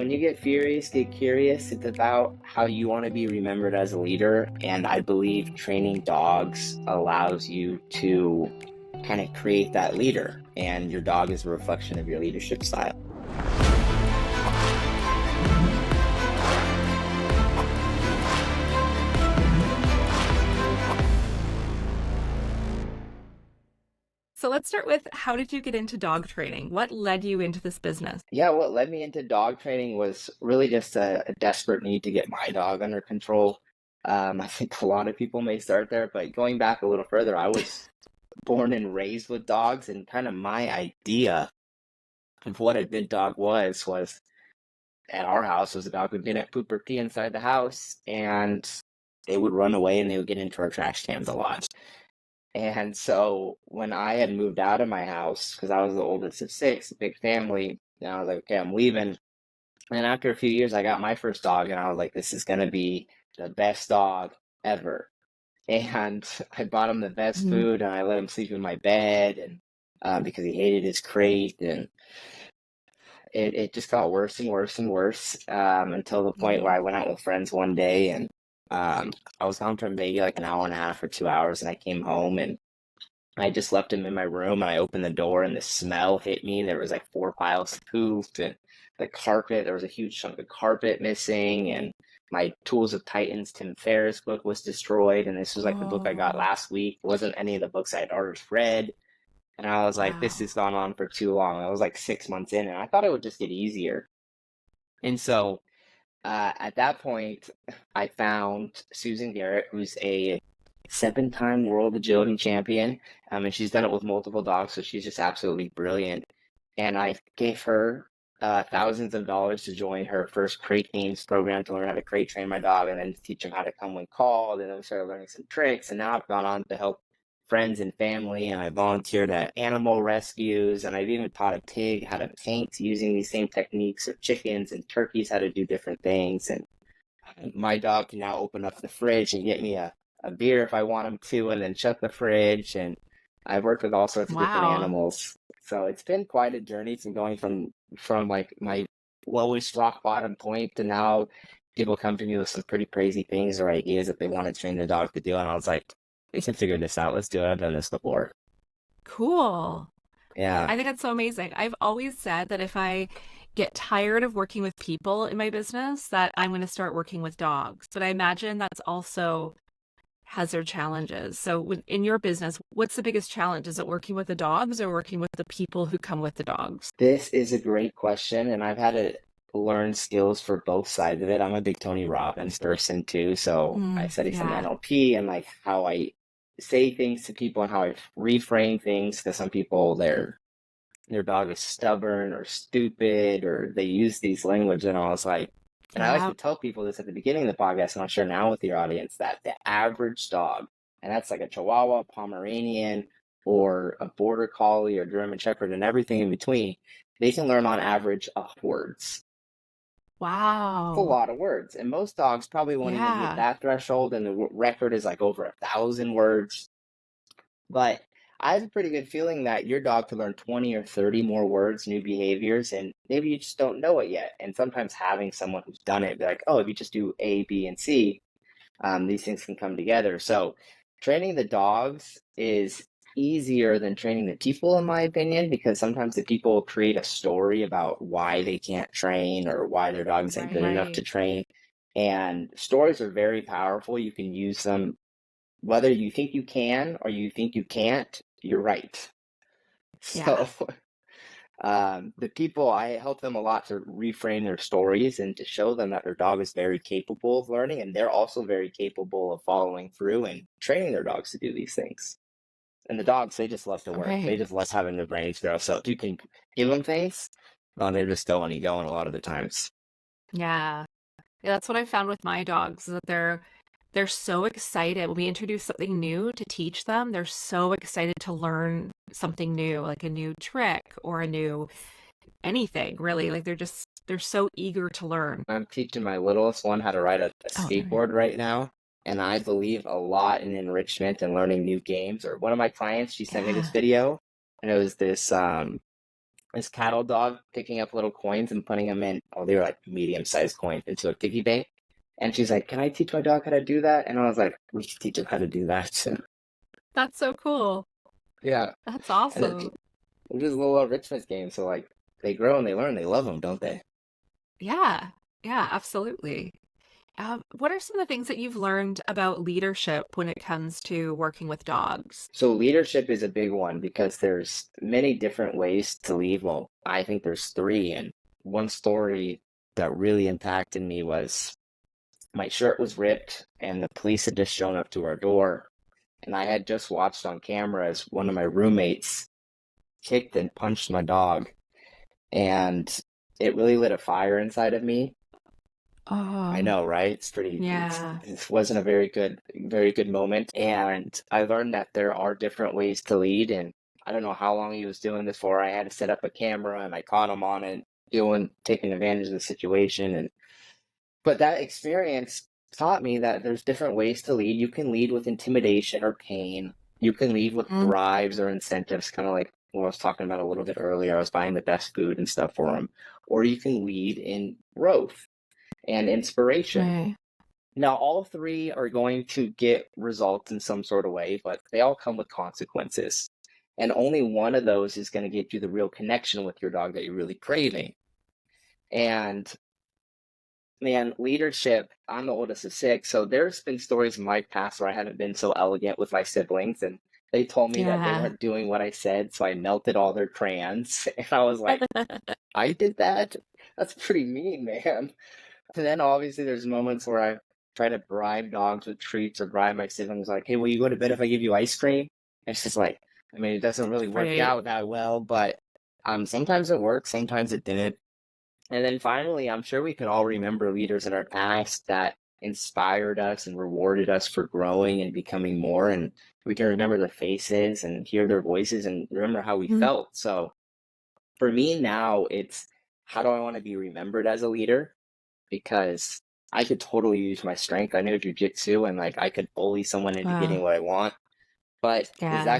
when you get furious, get curious. It's about how you want to be remembered as a leader. And I believe training dogs allows you to kind of create that leader. And your dog is a reflection of your leadership style. So let's start with, how did you get into dog training? What led you into this business? Yeah, what led me into dog training was really just a desperate need to get my dog under control. I think a lot of people may start there, but going back a little further, I was born and raised with dogs, and kind of my idea of what a good dog was at our house was a dog would get a poop or pee inside the house, and they would run away and they would get into our trash cans a lot. And so when I had moved out of my house, because I was the oldest of six, a big family, and I was like, okay, I'm leaving. And after a few years, I got my first dog, and I was like, this is going to be the best dog ever. And I bought him the best Mhm. food, and I let him sleep in my bed, and because he hated his crate, and it just got worse and worse and worse until the point where I went out with friends one day, and I was gone from maybe like an hour and a half or 2 hours, and I came home, and I just left him in my room, and I opened the door, and the smell hit me. There was like 4 piles of poop, and the carpet, there was a huge chunk of carpet missing, and my Tools of Titans Tim Ferriss book was destroyed, and this was like the book I got Oh, last week. It wasn't any of the books I had already read. And I was like, this wow. has gone on for too long. I was like 6 months in, and I thought it would just get easier. And so at that point, I found Susan Garrett, who's a 7-time world agility champion, and she's done it with multiple dogs, so she's just absolutely brilliant. And I gave her thousands of dollars to join her first crate games program to learn how to crate train my dog, and then to teach him how to come when called. And then we started learning some tricks, and now I've gone on to help friends and family, and I volunteered at animal rescues, and I've even taught a pig how to paint using these same techniques, or chickens and turkeys how to do different things. And my dog can now open up the fridge and get me a beer if I want him to, and then shut the fridge. And I've worked with all sorts of different Wow. animals. So it's been quite a journey from going from like my lowest rock bottom point to now people come to me with some pretty crazy things or ideas that they want to train their dog to do. And I was like, we can figure this out. Let's do it. I've done this before. Cool. Yeah. I think that's so amazing. I've always said that if I get tired of working with people in my business, that I'm going to start working with dogs. But I imagine that's also has their challenges. So in your business, what's the biggest challenge? Is it working with the dogs or working with the people who come with the dogs? This is a great question, and I've had to learn skills for both sides of it. I'm a big Tony Robbins person too, so I study some Yeah. NLP and like how I say things to people and how I reframe things. Because some people, their dog is stubborn or stupid, or they use these language, and I was like, and I like Yeah. to tell people this at the beginning of the podcast, and I'll share now with your audience that the average dog, and that's like a Chihuahua, Pomeranian, or a Border Collie or German Shepherd, and everything in between, they can learn on average words. It's a Wow. lot of words, and most dogs probably won't even hit Yeah. that threshold, and the record is like over 1,000 words. But I have a pretty good feeling that your dog could learn 20 or 30 more words, new behaviors, and maybe you just don't know it yet. And sometimes having someone who's done it, be like, oh, if you just do A, B, and C, these things can come together. So training the dogs is easier than training the people, in my opinion, because sometimes the people create a story about why they can't train or why their dog isn't good enough Right. to train. And stories are very powerful. You can use them whether you think you can or you think you can't, you're right. Yeah. So the people, I help them a lot to reframe their stories and to show them that their dog is very capable of learning, and they're also very capable of following through and training their dogs to do these things. And the dogs, they just love to work. They Right. just love having their brains grow. So if you can give them things, well, they're just going and going a lot of the times. Yeah. Yeah, that's what I found with my dogs, is that they're so excited when we introduce something new to teach them. They're so excited to learn something new, like a new trick or a new anything, really. Like they're so eager to learn. I'm teaching my littlest one how to ride a Oh, there we go. skateboard right now. And I believe a lot in enrichment and learning new games. Or one of my clients, she sent me this Yeah. video, and it was this this cattle dog picking up little coins and putting them in, oh, they were like medium-sized coins into a piggy bank. And she's like, "Can I teach my dog how to do that?" And I was like, "We should teach him how to do that." So, That's so cool. yeah. That's And awesome. it was a little enrichment game. So like they grow and they learn. They love them, don't they? Yeah. Yeah, absolutely. What are some of the things that you've learned about leadership when it comes to working with dogs? So leadership is a big one because there's many different ways to lead. Well, I think there's three. And one story that really impacted me was my shirt was ripped and the police had just shown up to our door. And I had just watched on camera as one of my roommates kicked and punched my dog. And it really lit a fire inside of me. I Oh, know, right? yeah. It wasn't a very good moment. And I learned that there are different ways to lead. And I don't know how long he was doing this for. I had to set up a camera and I caught him on it, taking advantage of the situation. But that experience taught me that there's different ways to lead. You can lead with intimidation or pain. You can lead with Mm, bribes or incentives, kind of like what I was talking about a little bit earlier. I was buying the best food and stuff for him. Or you can lead in growth and inspiration. right. Now, all three are going to get results in some sort of way, but they all come with consequences. And only one of those is going to get you the real connection with your dog that you're really craving. And man, leadership, I'm the oldest of six, so there's been stories in my past where I haven't been so elegant with my siblings, and they told me that they Yeah. weren't doing what I said, so I melted all their crayons. And I was like, I did that? That's pretty mean, man. And then obviously there's moments where I try to bribe dogs with treats or bribe my siblings like, "Hey, will you go to bed if I give you ice cream?" And it's just like, I mean, it doesn't really work Right. out that well, but sometimes it works, sometimes it didn't. And then finally, I'm sure we could all remember leaders in our past that inspired us and rewarded us for growing and becoming more. And we can remember their faces and hear their voices and remember how we Mhm. felt. So for me now, it's how do I want to be remembered as a leader? Because I could totally use my strength. I know jujitsu and like I could bully someone into getting Wow. what I want. But Yeah.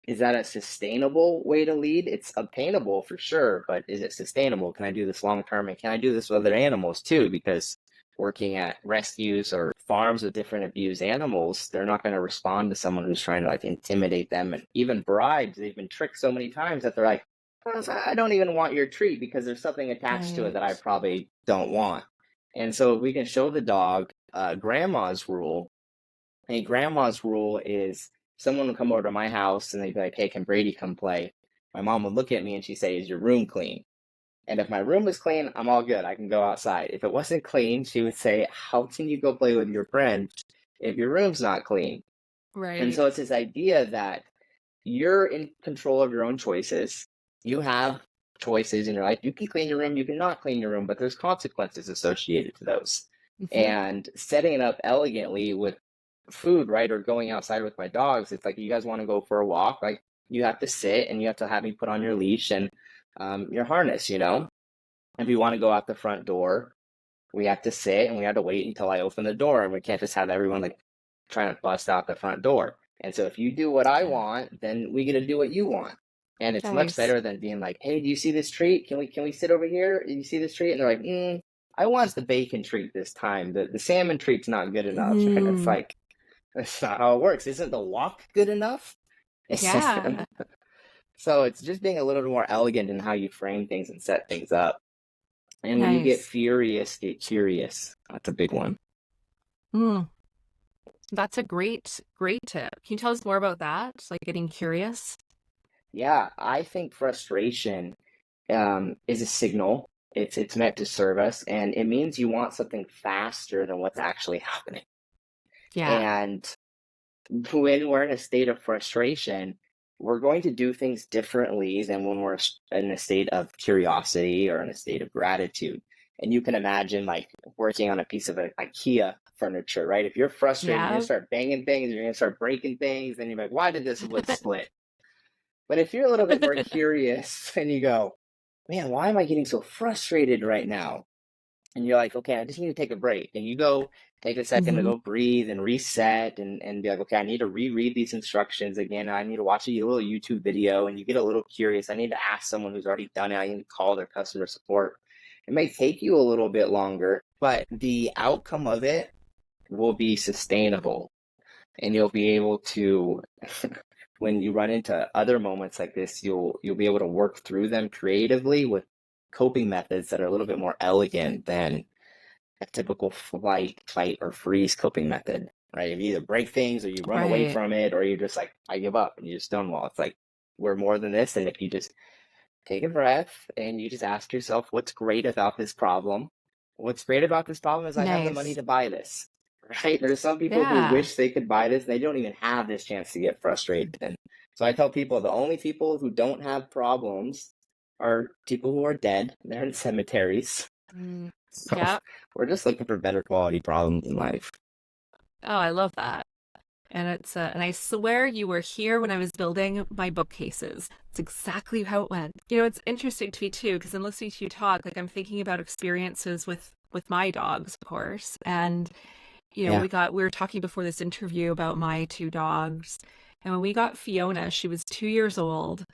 is that a sustainable way to lead? It's obtainable for sure, but is it sustainable? Can I do this long term? And can I do this with other animals too? Because working at rescues or farms with different abused animals, they're not going to respond to someone who's trying to like intimidate them and even bribes. They've been tricked so many times that they're like, "Oh, I don't even want your treat because there's something attached to it that I Right. probably don't want." And so we can show the dog grandma's rule. And grandma's rule is someone would come over to my house and they'd be like, "Hey, can Brady come play?" My mom would look at me and she'd say, "Is your room clean?" And if my room was clean, I'm all good. I can go outside. If it wasn't clean, she would say, "How can you go play with your friend if your room's not clean?" And Right. so it's this idea that you're in control of your own choices. You have choices in your life. You can clean your room, you can not clean your room, but there's consequences associated to those. Hmm. And setting it up elegantly with food, right, or going outside with my dogs, it's like you guys want to go for a walk, like you have to sit and you have to have me put on your leash and your harness, you know. If you want to go out the front door, we have to sit and we have to wait until I open the door, and we can't just have everyone like trying to bust out the front door. And so if you do what I Yeah. want, then we get to do what you want. And it's much Nice. better than being like, "Hey, do you see this treat? Can we sit over here? Do you see this treat?" And they're like, "I want the bacon treat this time. The salmon treat's not good enough." And it's Hmm. like, that's not how it works. Isn't the walk good enough? Yeah. So it's just being a little bit more elegant in how you frame things and set things up. And when you get Nice. furious, get curious. That's a big one. Mm. That's a great tip. Can you tell us more about that? Like getting curious? Yeah, I think frustration is a signal. It's meant to serve us, and it means you want something faster than what's actually happening. Yeah. And when we're in a state of frustration, we're going to do things differently than when we're in a state of curiosity or in a state of gratitude. And you can imagine like working on a piece of IKEA furniture, right? If you're frustrated, you're gonna Yeah. start banging things, you're gonna start breaking things, and you're like, "Why did this wood split?" But if you're a little bit more curious and you go, "Man, why am I getting so frustrated right now?" and you're like, okay, I just need to take a break. And you go take a second to Hmm. go breathe and reset and be like, okay, I need to reread these instructions again. I need to watch a little YouTube video, and you get a little curious. I need to ask someone who's already done it. I need to call their customer support. It may take you a little bit longer, but the outcome of it will be sustainable, and you'll be able to when you run into other moments like this, you'll be able to work through them creatively with coping methods that are a little bit more elegant than a typical flight, fight, or freeze coping method, right? If you either break things or you run away Right. from it, or you're just like, I give up, and you just stonewall. It's like, we're more than this. And if you just take a breath and you just ask yourself, what's great about this problem? What's great about this problem is I have the money Nice. to buy this, right? There's some people who Yeah. wish they could buy this, and they don't even have this chance to get frustrated. And so I tell people the only people who don't have problems are people who are dead. They're in cemeteries. Mm, So yeah. we're just looking for better quality problems in life. Oh, I love that. And I swear you were here when I was building my bookcases. It's exactly how it went. It's interesting to me too, because I'm listening to you talk, like I'm thinking about experiences with my dogs, of course. And Yeah. we were talking before this interview about my two dogs. And when we got Fiona, she was 2 years old,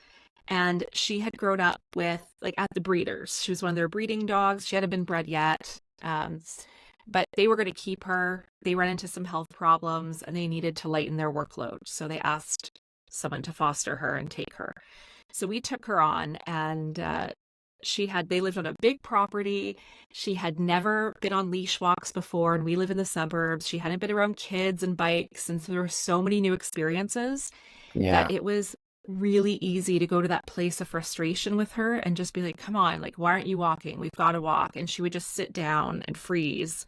and she had grown up with, like, at the breeders. She was one of their breeding dogs. She hadn't been bred yet. But they were going to keep her. They ran into some health problems and they needed to lighten their workload. So they asked someone to foster her and take her. So we took her on, and they lived on a big property. She had never been on leash walks before, and we live in the suburbs. She hadn't been around kids and bikes. And so there were so many new experiences that Yeah. it was really easy to go to that place of frustration with her and just be like, come on, like, why aren't you walking? We've got to walk. And she would just sit down and freeze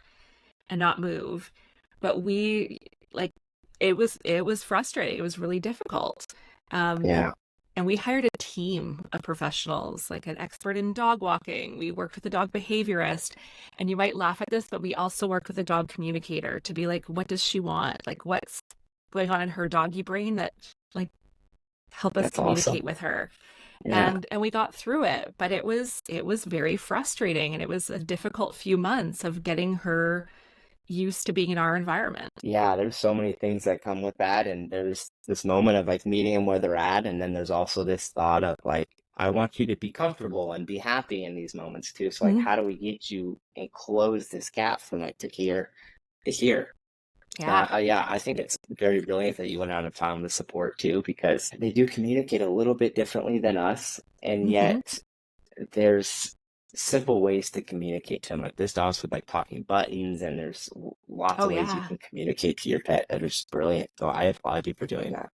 and not move. But we, like, it was frustrating. It was really difficult. Um, Yeah. and we hired a team of professionals, like an expert in dog walking. We worked with a dog behaviorist. And you might laugh at this, but we also worked with a dog communicator to be like, what does she want? Like, what's going on in her doggy brain that, like, help us That's awesome. communicate with her. Yeah. And we got through it, but it was very frustrating, and it was a difficult few months of getting her used to being in our environment. Yeah, there's so many things that come with that, and there's this moment of like meeting them where they're at, and then there's also this thought of like, I want you to be comfortable and be happy in these moments too. So like, Mhm. how do we get you and close this gap from like to here to here? Yeah. Yeah, I think it's very brilliant that you went out and found the support too, because they do communicate a little bit differently than us, and Hmm. yet there's simple ways to communicate to them. Like this dog's with like talking buttons, and there's lots Oh of ways you yeah. can communicate to your pet that are just brilliant. So I applaud you for doing that.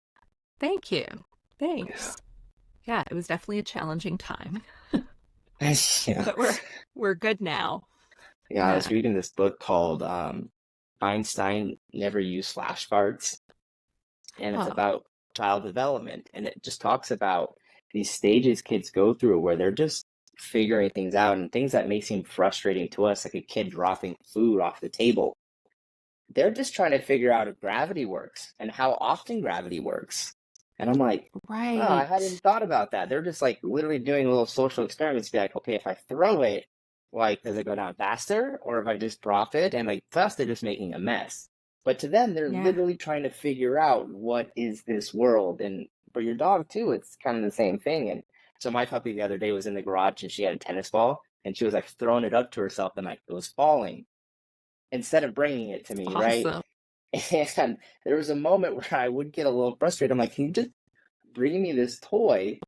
Thank you. Yeah. Thanks. Yeah, it was definitely a challenging time, Yeah. but we're good now. Yeah, I was Yeah. reading this book called Einstein Never Used Flashcards, and it's Oh, about child development, and it just talks about these stages kids go through where they're just figuring things out, and things that may seem frustrating to us, like a kid dropping food off the table. They're just trying to figure out if gravity works and how often gravity works. And I'm like, oh, I right. hadn't thought about that. They're just like literally doing little social experiments, be like, okay, if I throw it, like, does it go down faster? Or if I just drop it? And like, first they're just making a mess. But to them, they're Yeah. literally trying to figure out what is this world. And for your dog too, it's kind of the same thing. And so my puppy the other day was in the garage and she had a tennis ball and she was like throwing it up to herself and like it was falling instead of bringing it to me, right? Awesome. And there was a moment where I would get a little frustrated. I'm like, can you just bring me this toy?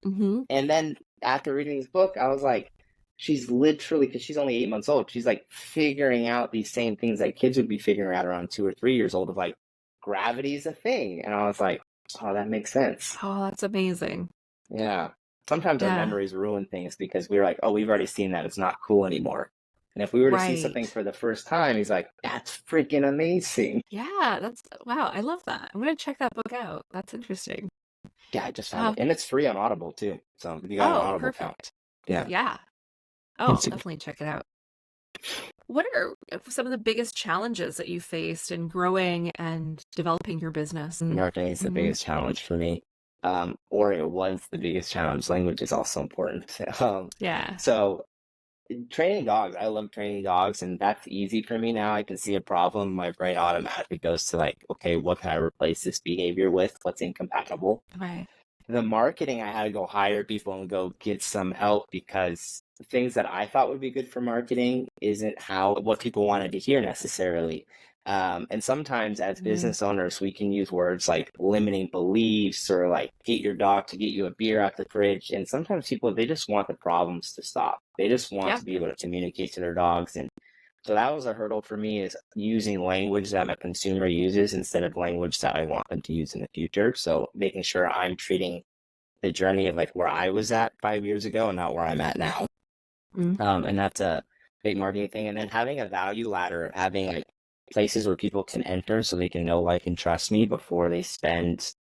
Hmm. And then after reading this book, I was like, she's literally, because she's only 8 months old, she's like figuring out these same things that kids would be figuring out around 2 or 3 years old of like, gravity is a thing. And I was like, oh, that makes sense. Oh, that's amazing. Yeah. Sometimes our Yeah. memories ruin things because we're like, oh, we've already seen that. It's not cool anymore. And if we were to see something Right. for the first time, he's like, that's freaking amazing. Yeah, that's wow, I love that. I'm gonna check that book out. That's interesting. Yeah, I just found it. Um, And it's free on Audible too. So if you got an oh, Audible account. perfect. Yeah. Yeah. Oh, I'll It's a, definitely check it out. What are some of the biggest challenges that you faced in growing and developing your business? marketing is the Hmm. biggest challenge for me. Or it was the biggest challenge. Language is also important. Yeah. So training dogs, I love training dogs, and that's easy for me now. I can see a problem, my brain automatically goes to like, okay, what can I replace this behavior with? What's incompatible? Right. The marketing, I had to go hire people and go get some help because the things that I thought would be good for marketing isn't how what people wanted to hear necessarily. And sometimes as Mm. business owners, we can use words like limiting beliefs or like get your dog to get you a beer out the fridge. And sometimes people, they just want the problems to stop. They just want Yep. to be able to communicate to their dogs. And so that was a hurdle for me, is using language that my consumer uses instead of language that I want them to use in the future. So making sure I'm treating the journey of like where I was at 5 years ago and not where I'm at now. Mm. And that's a big marketing thing. And then having a value ladder, having like places where people can enter so they can know, like, and trust me before they spend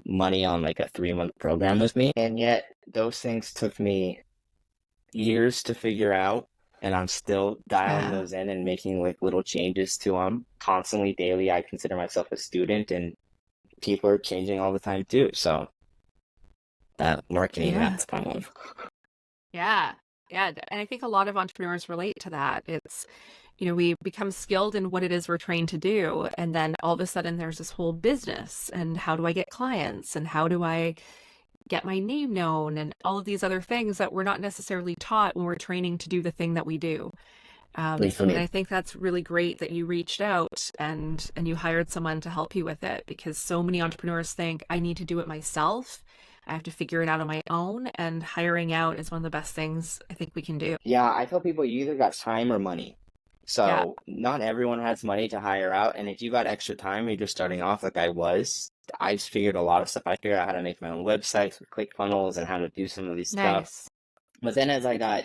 money on like a 3 month program with me. And yet those things took me years to figure out. And I'm still dialing Yeah. those in and making like little changes to them constantly, daily. I consider myself a student, and people are changing all the time too. So that marketing, Yeah. that's kind of Yeah. Yeah. And I think a lot of entrepreneurs relate to that. It's, we become skilled in what it is we're trained to do. And then all of a sudden there's this whole business, and how do I get clients, and how do I get my name known, and all of these other things that we're not necessarily taught when we're training to do the thing that we do. for And me. I think that's really great that you reached out and you hired someone to help you with it, because so many entrepreneurs think I need to do it myself. I have to figure it out on my own, and hiring out is one of the best things I think we can do. Yeah, I tell people you either got time or money. Yeah. So not everyone has money to hire out. And if you got extra time, you're just starting off like I was. I just figured a lot of stuff. I figured out how to make my own websites with ClickFunnels and how to do some of these stuff. Nice. But then as I got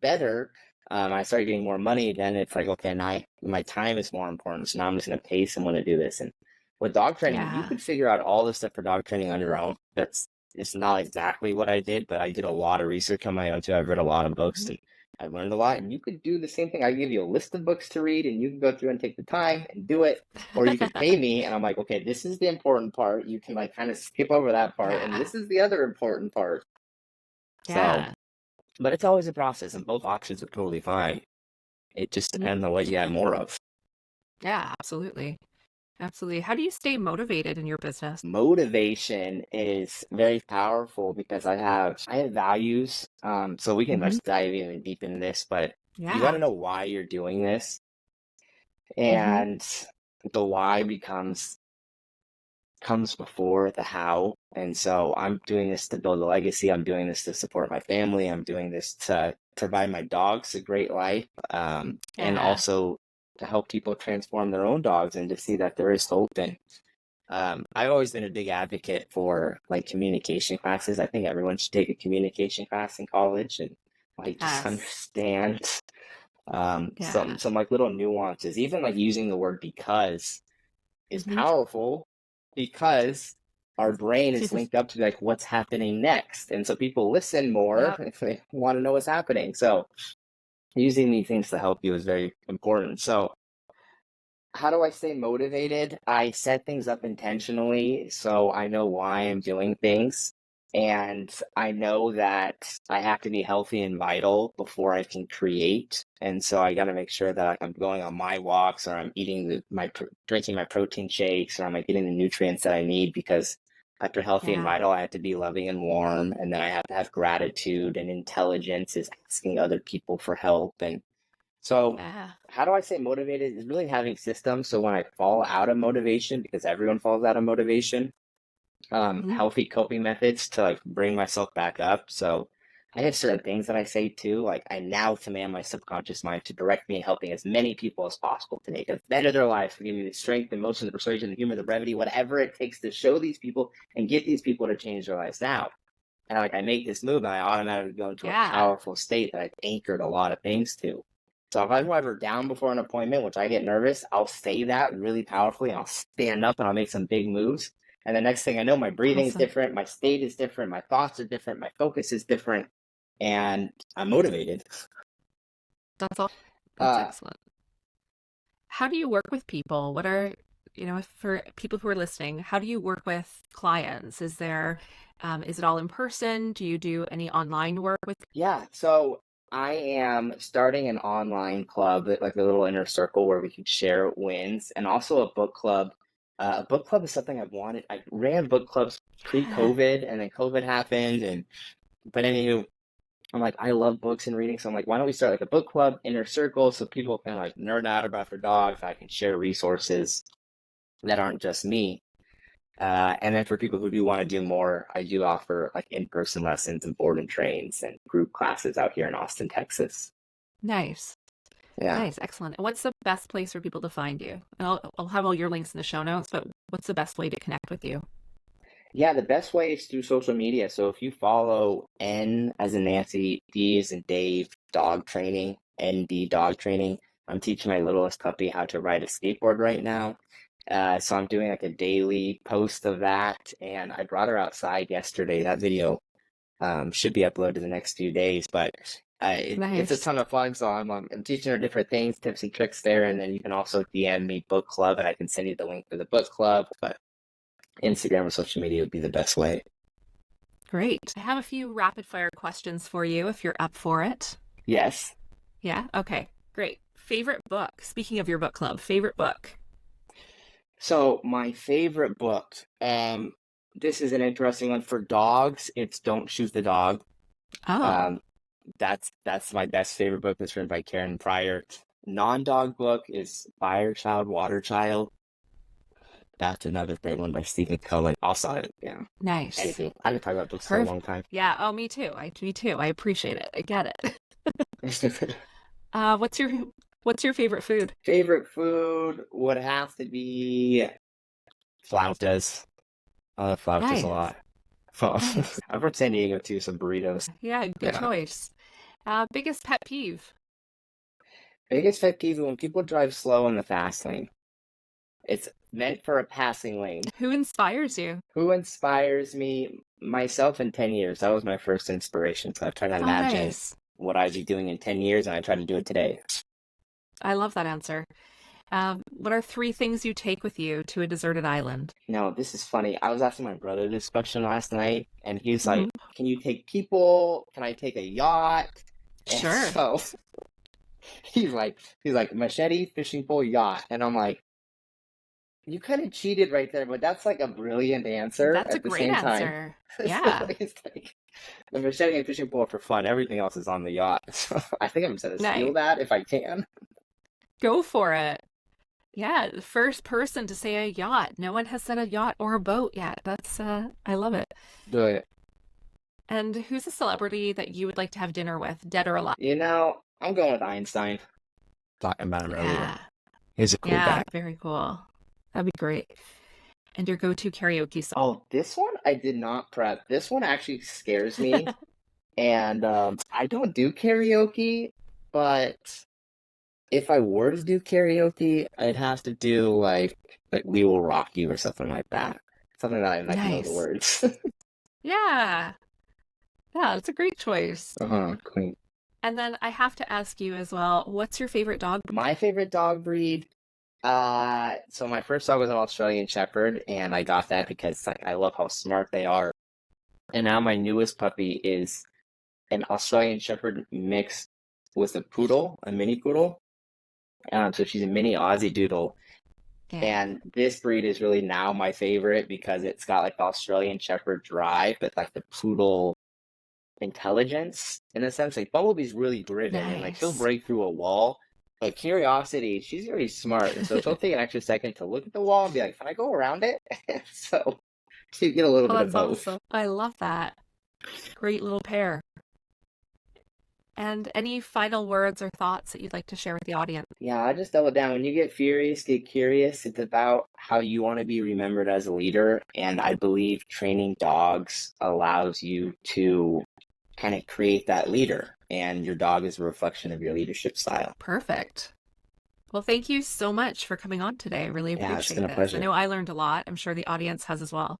better, I started getting more money. Then it's like, okay, now my time is more important. So now I'm just going to pay someone to do this. And with dog training, you Yeah. could figure out all this stuff for dog training on your own. It's not exactly what I did, but I did a lot of research on my own too. I've read a lot of books Mhm. and I learned a lot. And you could do the same thing. I give you a list of books to read, and you can go through and take the time and do it. Or you could pay me, and I'm like, okay, this is the important part. You can like kind of skip over that part, and Yeah. this is the other important part. So, Yeah. but it's always a process, and both options are totally fine. It just Mhm. depends on what you have more of. Yeah, absolutely. Absolutely. How do you stay motivated in your business? Motivation is very powerful because I have values. So we can Hmm. let's dive even deep into this, but you got to Yeah. know why you're doing this, Hmm. and the why comes before the how. And so I'm doing this to build a legacy. I'm doing this to support my family. I'm doing this to provide my dogs a great life, and Yeah. also to help people transform their own dogs and to see that there is hope. And I've always been a big advocate for like communication classes. I think everyone should take a communication class in college and like just Yes. understand Yeah. some like little nuances. Even like using the word because is Hmm. powerful because our brain is linked up to like what's happening next. And so people listen more Yep. if they want to know what's happening. So using these things to help you is very important. So how do I stay motivated? I set things up intentionally so I know why I'm doing things. And I know that I have to be healthy and vital before I can create. And so I got to make sure that like, I'm going on my walks, or I'm eating drinking my protein shakes, or I'm like getting the nutrients that I need, because after healthy and Yeah. vital, I have to be loving and warm. And then I have to have gratitude, and intelligence is asking other people for help. And so, Yeah. how do I stay motivated? Is really having systems. So when I fall out of motivation, because everyone falls out of motivation, Hmm. healthy coping methods to like bring myself back up. So I have certain things that I say too. Like I now command my subconscious mind to direct me in helping as many people as possible today to better their lives, to give me the strength, the motion, the persuasion, the humor, the brevity, whatever it takes to show these people and get these people to change their lives now. And like I make this move, and I automatically go into a Yeah. powerful state that I've anchored a lot of things to. So if I'm ever down before an appointment, which I get nervous, I'll say that really powerfully, and I'll stand up and I'll make some big moves. And the next thing I know, my breathing is Awesome. different, my state is different, my thoughts are different, my focus is different, and I'm motivated. That's all. That's Uh, excellent. How do you work with people? What are, for people who are listening, how do you work with clients? Is it all in person? Do you do any online work with? yeah, so I am starting an online club, like a little inner circle where we can share wins, and also a book club. A book club is something I've wanted. I ran book clubs Yeah. pre-COVID, and then COVID happened, and but anywho, I'm like, I love books and reading, so I'm like, why don't we start like a book club, inner circle, so people can like nerd out about their dogs. I can share resources that aren't just me. And then for people who do want to do more, I do offer like in-person lessons and board and trains and group classes out here in Austin, Texas. Nice. Yeah. Nice. Excellent. And what's the best place for people to find you? And I'll have all your links in the show notes, but what's the best way to connect with you? Yeah, the best way is through social media. So if you follow N as in Nancy, D as in Dave, dog training, ND dog training. I'm teaching my littlest puppy how to ride a skateboard right now. So I'm doing like a daily post of that, and I brought her outside yesterday. That video should be uploaded in the next few days, but it's a Nice. ton of fun. So I'm teaching her different things, tips and tricks there, and then you can also DM me book club, and I can send you the link for the book club. But Instagram or social media would be the best way. Great. I have a few rapid fire questions for you if you're up for it. Yes. Yeah? Okay. Great. Favorite book? Speaking of your book club, favorite book? So my favorite book, this is an interesting one for dogs. It's Don't Shoot the Dog. Oh, Um, that's my best favorite book. That's written by Karen Pryor. Non-dog book is Fire Child, Water Child. That's another great one by Stephen Cohen. Also, yeah, nice. anything. I could talk about books for a Perfect. long time. Yeah. Oh, me too. Me too. I appreciate it. I get it. What's your favorite food? Favorite food would have to be flautas. I love flautas a Nice. lot. Nice. I'm from San Diego too, some burritos. Yeah, good Yeah. choice. Biggest pet peeve? Biggest pet peeve when people drive slow in the fast lane. It's meant for a passing lane. Who inspires you? Who inspires me? Myself in 10 years. That was my first inspiration. So I've tried to Oh, imagine nice. what I'd be doing in 10 years, and I try to do it today. I love that answer. What are three things you take with you to a deserted island? No, this is funny. I was asking my brother this question last night, and he's Hmm. like, can you take people? Can I take a yacht? And Sure. so he's like, machete, fishing pole, yacht. And I'm like, you kind of cheated right there, but that's like a brilliant answer That's a at the great same time. answer. So Yeah. it's like the machete and fishing pole are for fun. Everything else is on the yacht. So I think I'm just gonna Nice. steal that if I can. Go for it. Yeah, the first person to say a yacht. No one has said a yacht or a boat yet. That's I love it. Do it. And who's a celebrity that you would like to have dinner with, dead or alive? I'm going with Einstein. Talking about him earlier. Yeah. He's a cool Yeah, guy. very cool. That'd be great. And your go-to karaoke song. Oh, this one I did not prep. This one actually scares me. And I don't do karaoke, but if I were to do karaoke, I'd have to do like We Will Rock You or something like that. Something that I like know the Nice. words. Yeah. Yeah, it's a great choice. Queen. And then I have to ask you as well, what's your favorite dog breed? My favorite dog breed. So my first dog was an Australian Shepherd, and I got that because like, I love how smart they are. And now my newest puppy is an Australian Shepherd mixed with a poodle, a mini poodle. So she's a mini Aussie Doodle. Yeah. And this breed is really now my favorite because it's got like the Australian Shepherd drive, but like the poodle intelligence in a sense. Like Bumblebee's really driven and like she'll Nice. break through a wall. But Curiosity, she's very smart, and so she'll take an extra second to look at the wall and be like, "Can I go around it?" So you get a little Oh, bit of that's both. awesome. I love that. Great little pair. And any final words or thoughts that you'd like to share with the audience? Yeah, I just double down. When you get furious, get curious. It's about how you want to be remembered as a leader, and I believe training dogs allows you to kind of create that leader, and your dog is a reflection of your leadership style. Perfect. Well, thank you so much for coming on today. I really Yeah, it's appreciate been a this. I pleasure. know I learned a lot. I'm sure the audience has as well.